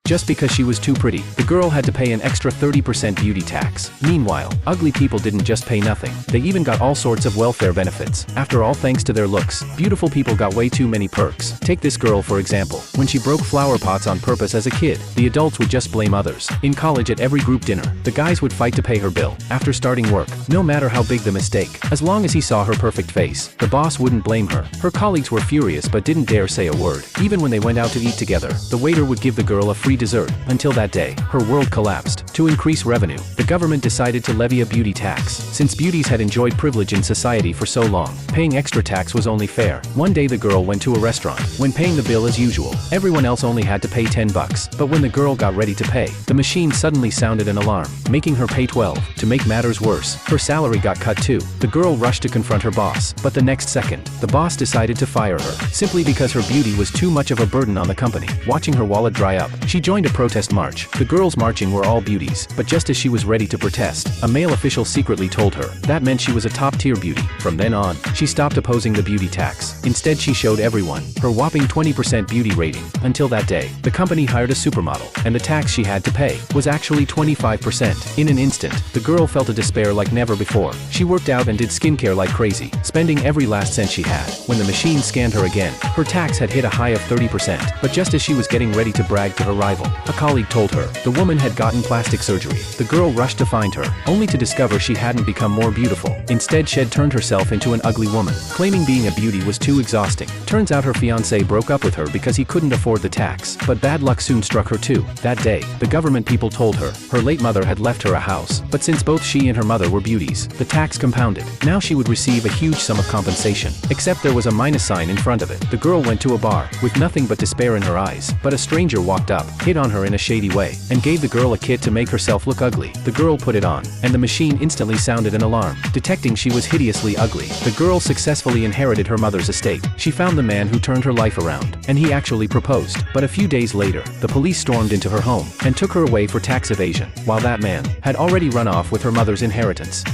Just because she was too pretty, the girl had to pay an extra 30% beauty tax. Meanwhile, ugly people didn't just pay nothing, they even got all sorts of welfare benefits. After all, thanks to their looks, beautiful people got way too many perks. Take this girl for example. When she broke flower pots on purpose as a kid, the adults would just blame others. In college, at every group dinner, the guys would fight to pay her bill. After starting work, no matter how big the mistake, as long as he saw her perfect face, the boss wouldn't blame her. Her colleagues were furious but didn't dare say a word. Even when they went out to eat together, the waiter would give the girl a free dessert. Until that day, her world collapsed. To increase revenue, the government decided to levy a beauty tax. Since beauties had enjoyed privilege in society for so long, paying extra tax was only fair. One day the girl went to a restaurant. When paying the bill as usual, everyone else only had to pay $10. But when the girl got ready to pay, the machine suddenly sounded an alarm, making her pay $12. To make matters worse, her salary got cut too. The girl rushed to confront her boss, but the next second, the boss decided to fire her, simply because her beauty was too much of a burden on the company. Watching her wallet dry up, she joined a protest march. The girls marching were all beauties, but just as she was ready to protest, a male official secretly told her that meant she was a top-tier beauty. From then on, she stopped opposing the beauty tax. Instead, she showed everyone her whopping 20% beauty rating. Until that day, the company hired a supermodel, and the tax she had to pay was actually 25%. In an instant, the girl felt a despair like never before. She worked out and did skincare like crazy, spending every last cent she had. When the machine scanned her again, her tax had hit a high of 30%. But just as she was getting ready to brag to her rival, a colleague told her the woman had gotten plastic surgery. The girl rushed to find her, only to discover she hadn't become more beautiful. Instead, she had turned herself into an ugly woman, claiming being a beauty was too exhausting. Turns out her fiancé broke up with her because he couldn't afford the tax. But bad luck soon struck her too. That day, the government people told her her late mother had left her a house. But since both she and her mother were beauties, the tax compounded. Now she would receive a huge sum of compensation. Except there was a minus sign in front of it. The girl went to a bar, with nothing but despair in her eyes. But a stranger walked up, hit on her in a shady way, and gave the girl a kit to make herself look ugly. The girl put it on, and the machine instantly sounded an alarm, detecting she was hideously ugly. The girl successfully inherited her mother's estate. She found the man who turned her life around, and he actually proposed. But a few days later, the police stormed into her home, and took her away for tax evasion, while that man had already run off with her mother's inheritance.